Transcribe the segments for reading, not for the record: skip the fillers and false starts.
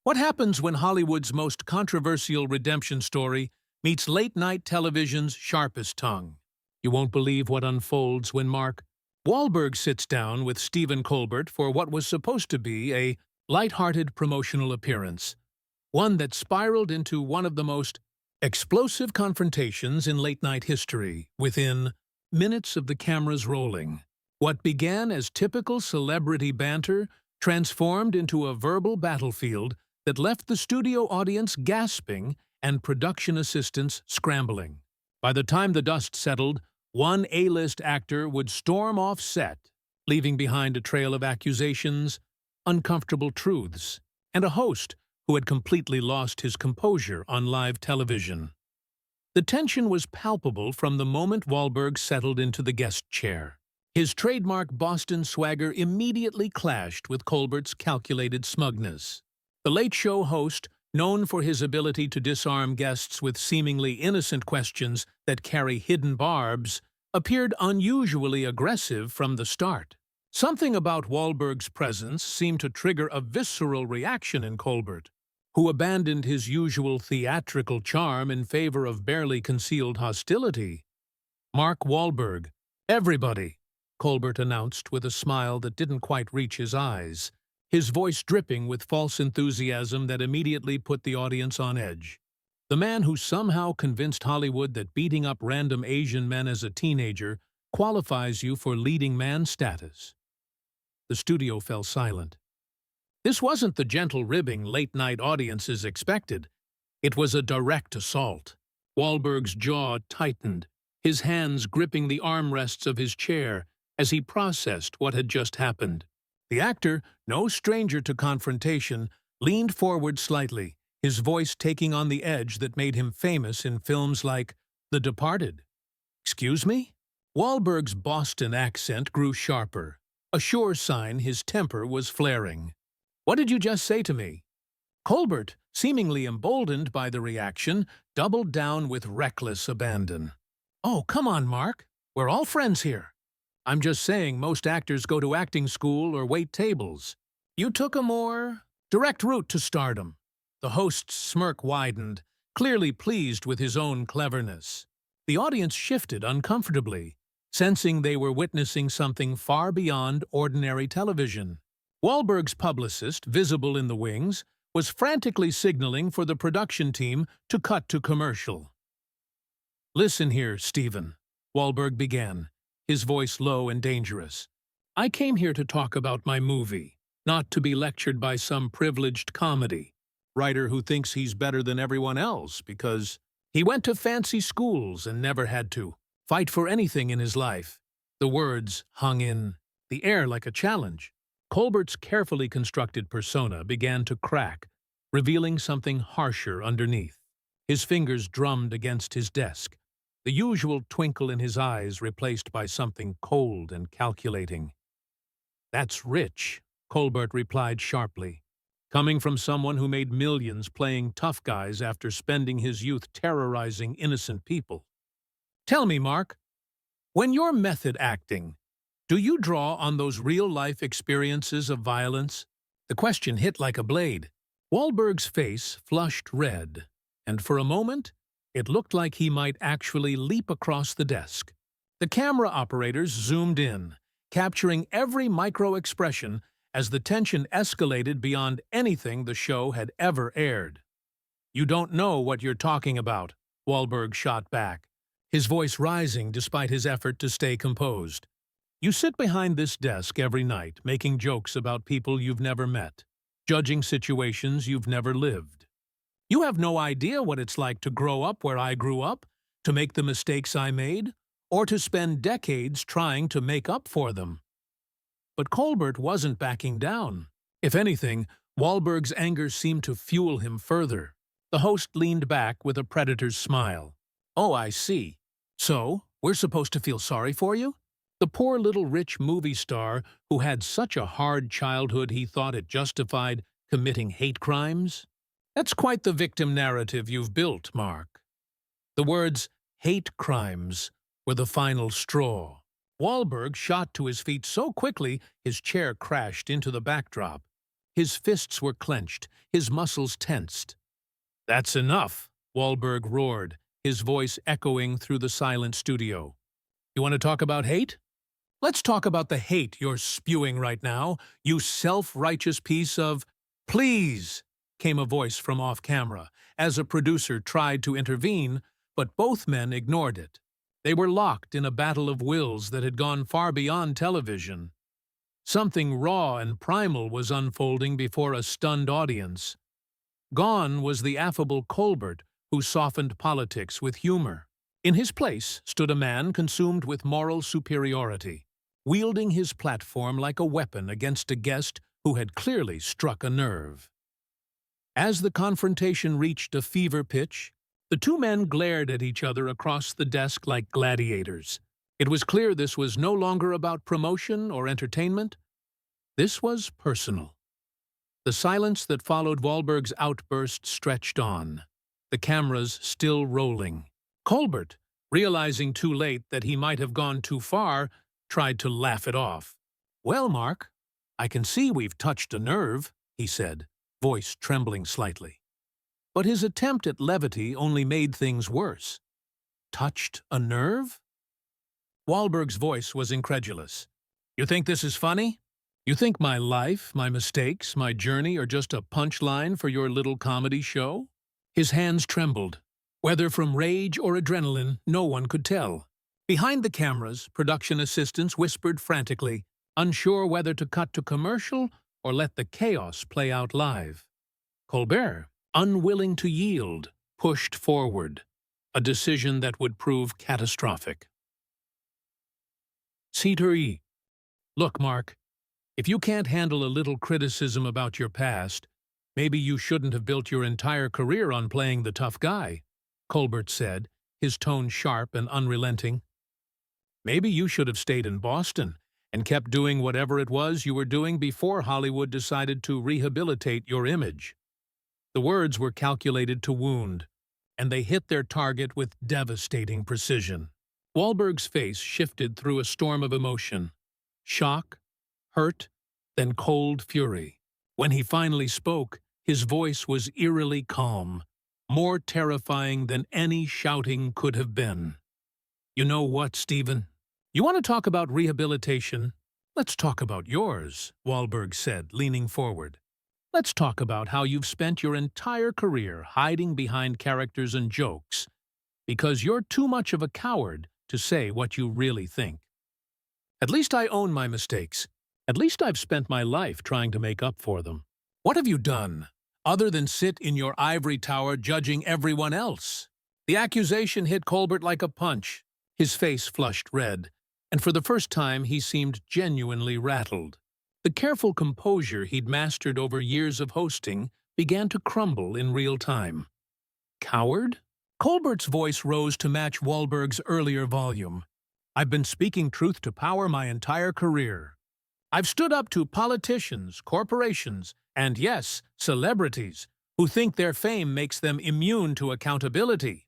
What happens when Hollywood's most controversial redemption story meets late-night television's sharpest tongue? You won't believe what unfolds when Mark Wahlberg sits down with Stephen Colbert for what was supposed to be a light-hearted promotional appearance, one that spiraled into one of the most explosive confrontations in late-night history within minutes of the cameras rolling. What began as typical celebrity banter transformed into a verbal battlefield that left the studio audience gasping and production assistants scrambling. By the time the dust settled, one A-list actor would storm off set, leaving behind a trail of accusations, uncomfortable truths, and a host who had completely lost his composure on live television. The tension was palpable from the moment Wahlberg settled into the guest chair. His trademark Boston swagger immediately clashed with Colbert's calculated smugness. The Late Show host, known for his ability to disarm guests with seemingly innocent questions that carry hidden barbs, appeared unusually aggressive from the start. Something about Wahlberg's presence seemed to trigger a visceral reaction in Colbert, who abandoned his usual theatrical charm in favor of barely concealed hostility. "Mark Wahlberg, everybody," Colbert announced with a smile that didn't quite reach his eyes, his voice dripping with false enthusiasm that immediately put the audience on edge. The man who somehow convinced Hollywood that beating up random Asian men as a teenager qualifies you for leading man status. The studio fell silent. This wasn't the gentle ribbing late-night audiences expected. It was a direct assault. Wahlberg's jaw tightened, his hands gripping the armrests of his chair as he processed what had just happened. The actor, no stranger to confrontation, leaned forward slightly, his voice taking on the edge that made him famous in films like The Departed. "Excuse me?" Wahlberg's Boston accent grew sharper, a sure sign his temper was flaring. "What did you just say to me?" Colbert, seemingly emboldened by the reaction, doubled down with reckless abandon. "Oh, come on, Mark. We're all friends here. I'm just saying most actors go to acting school or wait tables. You took a more direct route to stardom." The host's smirk widened, clearly pleased with his own cleverness. The audience shifted uncomfortably, sensing they were witnessing something far beyond ordinary television. Wahlberg's publicist, visible in the wings, was frantically signaling for the production team to cut to commercial. "Listen here, Stephen," Wahlberg began, his voice low and dangerous. "I came here to talk about my movie, not to be lectured by some privileged comedy writer who thinks he's better than everyone else because he went to fancy schools and never had to fight for anything in his life." The words hung in the air like a challenge. Colbert's carefully constructed persona began to crack, revealing something harsher underneath. His fingers drummed against his desk, the usual twinkle in his eyes replaced by something cold and calculating. "That's rich," Colbert replied sharply, coming from someone who made millions playing tough guys after spending his youth terrorizing innocent people. "Tell me, Mark, when you're method acting, do you draw on those real-life experiences of violence?" The question hit like a blade. Wahlberg's face flushed red, and for a moment, it looked like he might actually leap across the desk. The camera operators zoomed in, capturing every micro-expression as the tension escalated beyond anything the show had ever aired. "You don't know what you're talking about," Wahlberg shot back, his voice rising despite his effort to stay composed. "You sit behind this desk every night making jokes about people you've never met, judging situations you've never lived. You have no idea what it's like to grow up where I grew up, to make the mistakes I made, or to spend decades trying to make up for them." But Colbert wasn't backing down. If anything, Wahlberg's anger seemed to fuel him further. The host leaned back with a predator's smile. "Oh, I see. So, we're supposed to feel sorry for you? The poor little rich movie star who had such a hard childhood he thought it justified committing hate crimes? That's quite the victim narrative you've built, Mark." The words "hate crimes" were the final straw. Wahlberg shot to his feet so quickly his chair crashed into the backdrop. His fists were clenched, his muscles tensed. "That's enough," Wahlberg roared, his voice echoing through the silent studio. "You want to talk about hate? Let's talk about the hate you're spewing right now, you self-righteous piece of—" "Please," came a voice from off-camera, as a producer tried to intervene, but both men ignored it. They were locked in a battle of wills that had gone far beyond television. Something raw and primal was unfolding before a stunned audience. Gone was the affable Colbert, who softened politics with humor. In his place stood a man consumed with moral superiority, wielding his platform like a weapon against a guest who had clearly struck a nerve. As the confrontation reached a fever pitch, the two men glared at each other across the desk like gladiators. It was clear this was no longer about promotion or entertainment. This was personal. The silence that followed Wahlberg's outburst stretched on, the cameras still rolling. Colbert, realizing too late that he might have gone too far, tried to laugh it off. "Well, Mark, I can see we've touched a nerve," he said, voice trembling slightly. But his attempt at levity only made things worse. Touched a nerve? Wahlberg's voice was incredulous. "You think this is funny? You think my life, my mistakes, my journey are just a punchline for your little comedy show?" His hands trembled. Whether from rage or adrenaline, no one could tell. Behind the cameras, production assistants whispered frantically, unsure whether to cut to commercial or let the chaos play out live. Colbert, unwilling to yield, pushed forward, a decision that would prove catastrophic. C3. "Look, Mark, if you can't handle a little criticism about your past, maybe you shouldn't have built your entire career on playing the tough guy," Colbert said, his tone sharp and unrelenting. "Maybe you should have stayed in Boston and kept doing whatever it was you were doing before Hollywood decided to rehabilitate your image." The words were calculated to wound, and they hit their target with devastating precision. Wahlberg's face shifted through a storm of emotion. Shock, hurt, then cold fury. When he finally spoke, his voice was eerily calm, more terrifying than any shouting could have been. "You know what, Stephen? You want to talk about rehabilitation? Let's talk about yours," Wahlberg said, leaning forward. "Let's talk about how you've spent your entire career hiding behind characters and jokes because you're too much of a coward to say what you really think. At least I own my mistakes. At least I've spent my life trying to make up for them. What have you done, other than sit in your ivory tower judging everyone else?" The accusation hit Colbert like a punch. His face flushed red, and for the first time he seemed genuinely rattled. The careful composure he'd mastered over years of hosting began to crumble in real time. "Coward?" Colbert's voice rose to match Wahlberg's earlier volume. "I've been speaking truth to power my entire career. I've stood up to politicians, corporations, and yes, celebrities, who think their fame makes them immune to accountability."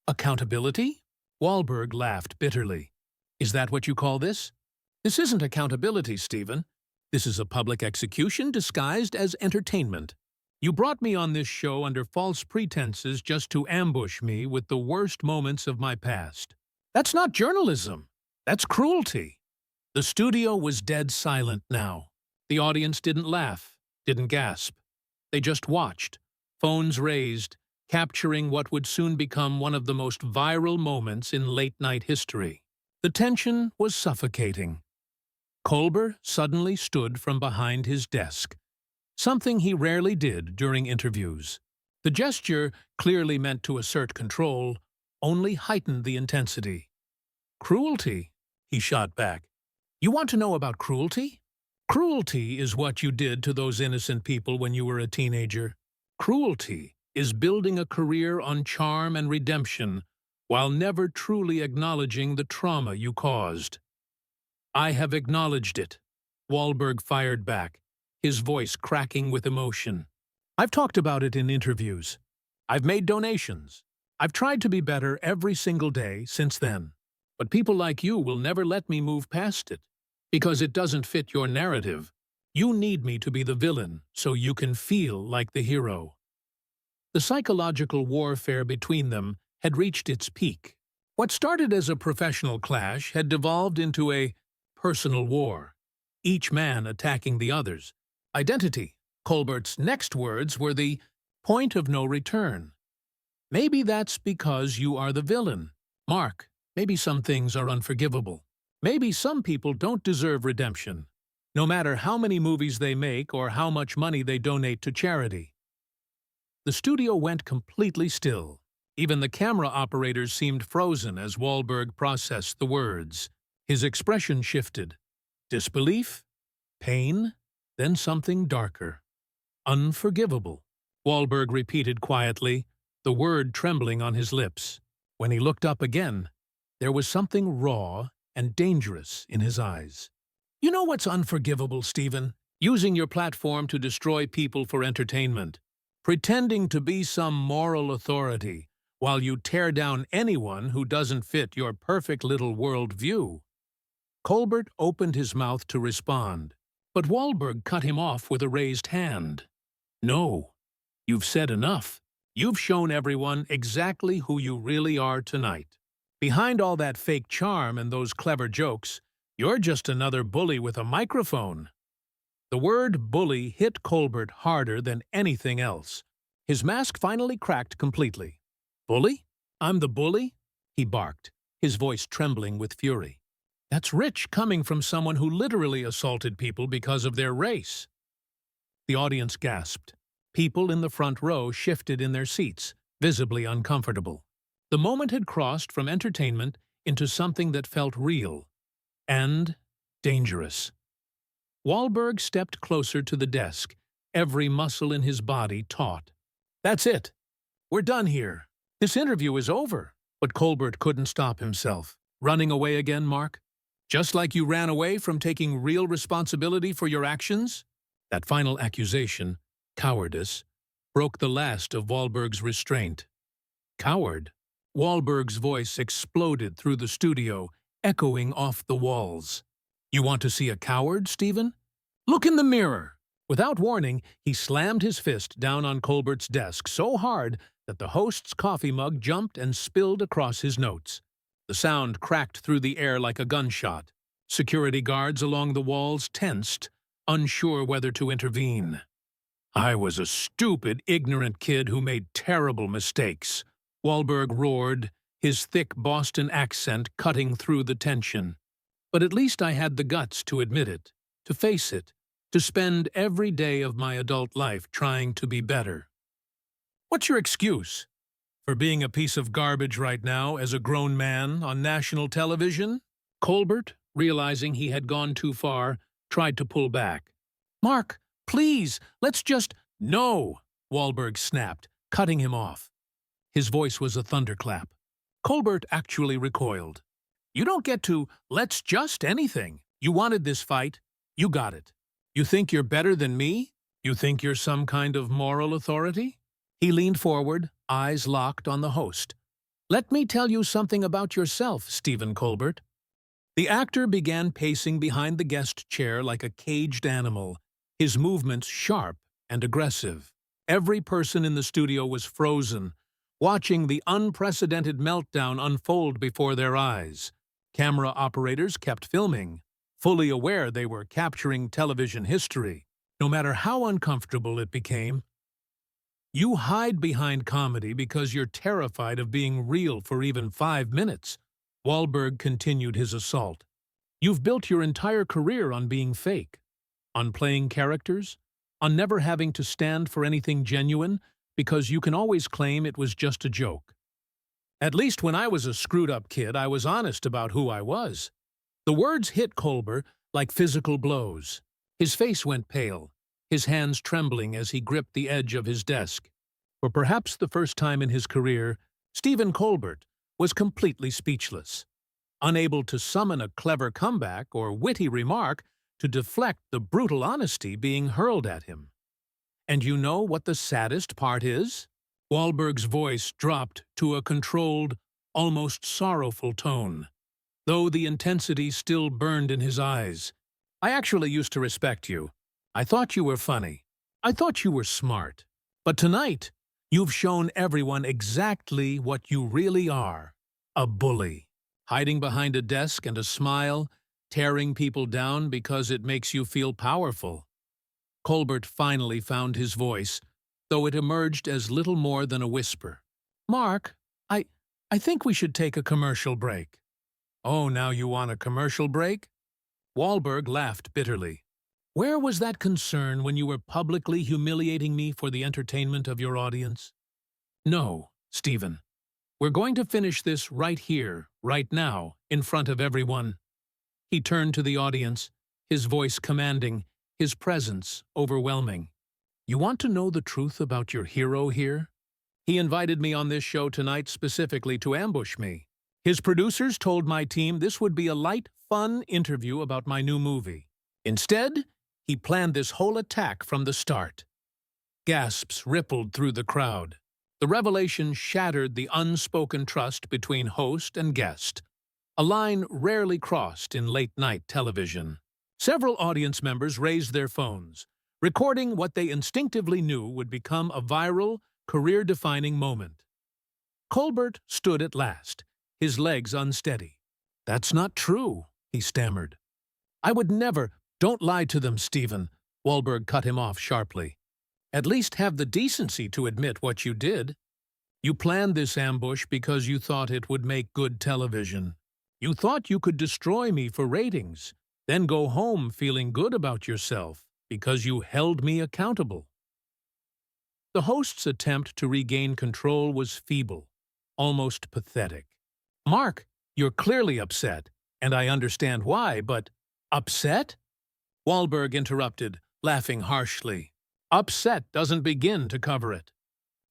"Accountability?" Wahlberg laughed bitterly. "Is that what you call this? This isn't accountability, Stephen. This is a public execution disguised as entertainment. You brought me on this show under false pretenses just to ambush me with the worst moments of my past. That's not journalism. That's cruelty." The studio was dead silent now. The audience didn't laugh, didn't gasp. They just watched, phones raised, capturing what would soon become one of the most viral moments in late-night history. The tension was suffocating. Colbert suddenly stood from behind his desk, something he rarely did during interviews. The gesture, clearly meant to assert control, only heightened the intensity. "Cruelty?" he shot back. "You want to know about cruelty? Cruelty is what you did to those innocent people when you were a teenager. Cruelty is building a career on charm and redemption while never truly acknowledging the trauma you caused." "I have acknowledged it," Wahlberg fired back, his voice cracking with emotion. "I've talked about it in interviews. I've made donations. I've tried to be better every single day since then. But people like you will never let me move past it, because it doesn't fit your narrative. You need me to be the villain so you can feel like the hero. The psychological warfare between them had reached its peak. What started as a professional clash had devolved into a personal war, each man attacking the other's identity. Colbert's next words were the point of no return. Maybe that's because you are the villain. Mark, maybe some things are unforgivable. Maybe some people don't deserve redemption, no matter how many movies they make or how much money they donate to charity. The studio went completely still. Even the camera operators seemed frozen as Wahlberg processed the words. His expression shifted. Disbelief? Pain? Then something darker. Unforgivable. Wahlberg repeated quietly, the word trembling on his lips. When he looked up again, there was something raw and dangerous in his eyes. You know what's unforgivable, Stephen? Using your platform to destroy people for entertainment. Pretending to be some moral authority while you tear down anyone who doesn't fit your perfect little world view. Colbert opened his mouth to respond, but Wahlberg cut him off with a raised hand. No, you've said enough. You've shown everyone exactly who you really are tonight. Behind all that fake charm and those clever jokes, you're just another bully with a microphone. The word bully hit Colbert harder than anything else. His mask finally cracked completely. Bully? I'm the bully? He barked, his voice trembling with fury. That's rich coming from someone who literally assaulted people because of their race. The audience gasped. People in the front row shifted in their seats, visibly uncomfortable. The moment had crossed from entertainment into something that felt real and dangerous. Wahlberg stepped closer to the desk, every muscle in his body taut. That's it. We're done here. This interview is over. But Colbert couldn't stop himself. Running away again, Mark? Just like you ran away from taking real responsibility for your actions? That final accusation, cowardice, broke the last of Wahlberg's restraint. Coward? Wahlberg's voice exploded through the studio, echoing off the walls. You want to see a coward, Stephen? Look in the mirror! Without warning, he slammed his fist down on Colbert's desk so hard that the host's coffee mug jumped and spilled across his notes. The sound cracked through the air like a gunshot. Security guards along the walls tensed, unsure whether to intervene. I was a stupid, ignorant kid who made terrible mistakes, Wahlberg roared, his thick Boston accent cutting through the tension. But at least I had the guts to admit it, to face it, to spend every day of my adult life trying to be better. What's your excuse? For being a piece of garbage right now as a grown man on national television? Colbert, realizing he had gone too far, tried to pull back. Mark, please, let's just— No, Wahlberg snapped, cutting him off. His voice was a thunderclap. Colbert actually recoiled. You don't get to let's just anything. You wanted this fight. You got it. You think you're better than me? You think you're some kind of moral authority? He leaned forward, eyes locked on the host. Let me tell you something about yourself, Stephen Colbert. The actor began pacing behind the guest chair like a caged animal, his movements sharp and aggressive. Every person in the studio was frozen, watching the unprecedented meltdown unfold before their eyes. Camera operators kept filming, fully aware they were capturing television history, no matter how uncomfortable it became. You hide behind comedy because you're terrified of being real for even 5 minutes. Wahlberg continued his assault. You've built your entire career on being fake, on playing characters, on never having to stand for anything genuine because you can always claim it was just a joke. At least when I was a screwed-up kid, I was honest about who I was. The words hit Colbert like physical blows. His face went pale, his hands trembling as he gripped the edge of his desk. For perhaps the first time in his career, Stephen Colbert was completely speechless, unable to summon a clever comeback or witty remark to deflect the brutal honesty being hurled at him. And you know what the saddest part is? Wahlberg's voice dropped to a controlled, almost sorrowful tone, though the intensity still burned in his eyes. I actually used to respect you. I thought you were funny. I thought you were smart. But tonight, you've shown everyone exactly what you really are. A bully. Hiding behind a desk and a smile, tearing people down because it makes you feel powerful. Colbert finally found his voice, though it emerged as little more than a whisper. Mark, I think we should take a commercial break. Oh, now you want a commercial break? Wahlberg laughed bitterly. Where was that concern when you were publicly humiliating me for the entertainment of your audience? No, Stephen. We're going to finish this right here, right now, in front of everyone. He turned to the audience, his voice commanding, his presence overwhelming. You want to know the truth about your hero here? He invited me on this show tonight specifically to ambush me. His producers told my team this would be a light, fun interview about my new movie. Instead, he planned this whole attack from the start. Gasps rippled through the crowd. The revelation shattered the unspoken trust between host and guest, a line rarely crossed in late-night television. Several audience members raised their phones, recording what they instinctively knew would become a viral, career-defining moment. Colbert stood at last, his legs unsteady. That's not true, he stammered. I would never. Don't lie to them, Stephen. Wahlberg cut him off sharply. At least have the decency to admit what you did. You planned this ambush because you thought it would make good television. You thought you could destroy me for ratings, then go home feeling good about yourself because you held me accountable. The host's attempt to regain control was feeble, almost pathetic. Mark, you're clearly upset, and I understand why, but upset? Wahlberg interrupted, laughing harshly. Upset doesn't begin to cover it.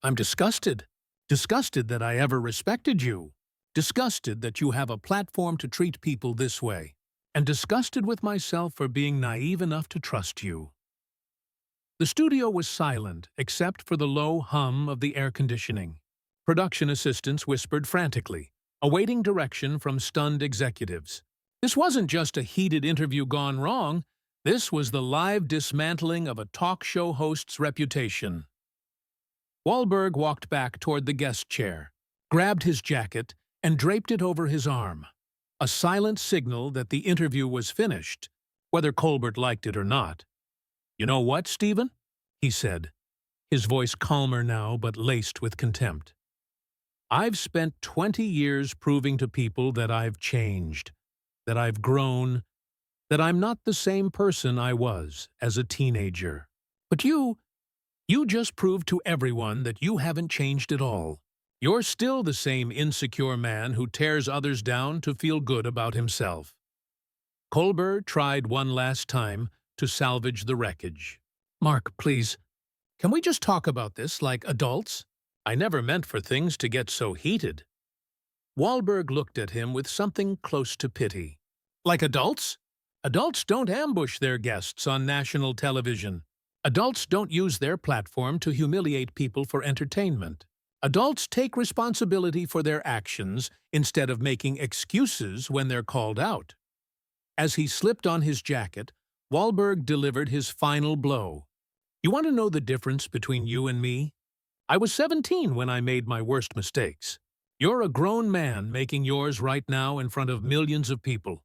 I'm disgusted. Disgusted that I ever respected you. Disgusted that you have a platform to treat people this way. And disgusted with myself for being naive enough to trust you. The studio was silent, except for the low hum of the air conditioning. Production assistants whispered frantically, awaiting direction from stunned executives. This wasn't just a heated interview gone wrong. This was the live dismantling of a talk show host's reputation. Wahlberg walked back toward the guest chair, grabbed his jacket, and draped it over his arm. A silent signal that the interview was finished, whether Colbert liked it or not. You know what, Stephen? He said, his voice calmer now but laced with contempt. I've spent 20 years proving to people that I've changed, that I've grown, that I'm not the same person I was as a teenager. But you just proved to everyone that you haven't changed at all. You're still the same insecure man who tears others down to feel good about himself. Colbert tried one last time to salvage the wreckage. Mark, please, can we just talk about this like adults? I never meant for things to get so heated. Wahlberg looked at him with something close to pity. Like adults? Adults don't ambush their guests on national television. Adults don't use their platform to humiliate people for entertainment. Adults take responsibility for their actions instead of making excuses when they're called out. As he slipped on his jacket, Wahlberg delivered his final blow. You want to know the difference between you and me? I was 17 when I made my worst mistakes. You're a grown man making yours right now in front of millions of people.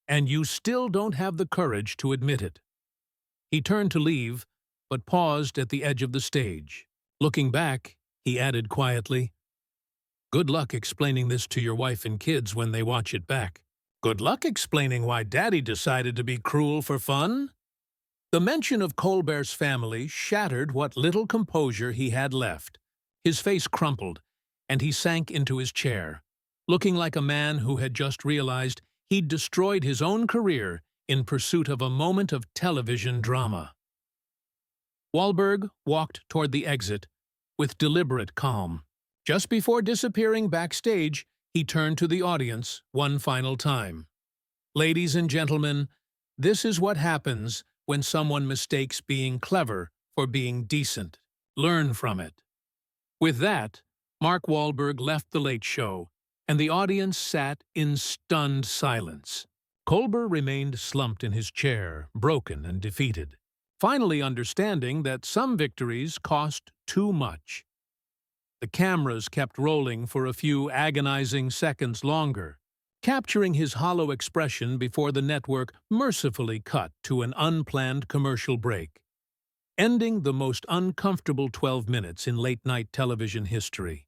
And you still don't have the courage to admit it. He turned to leave, but paused at the edge of the stage. Looking back, he added quietly, Good luck explaining this to your wife and kids when they watch it back. Good luck explaining why Daddy decided to be cruel for fun? The mention of Colbert's family shattered what little composure he had left. His face crumpled, and he sank into his chair, looking like a man who had just realized he'd destroyed his own career in pursuit of a moment of television drama. Wahlberg walked toward the exit with deliberate calm. Just before disappearing backstage, he turned to the audience one final time. Ladies and gentlemen, this is what happens when someone mistakes being clever for being decent. Learn from it. With that, Mark Wahlberg left The Late Show, and the audience sat in stunned silence. Colbert remained slumped in his chair, broken and defeated. finally understanding that some victories cost too much. The cameras kept rolling for a few agonizing seconds longer, capturing his hollow expression before the network mercifully cut to an unplanned commercial break, ending the most uncomfortable 12 minutes in late-night television history.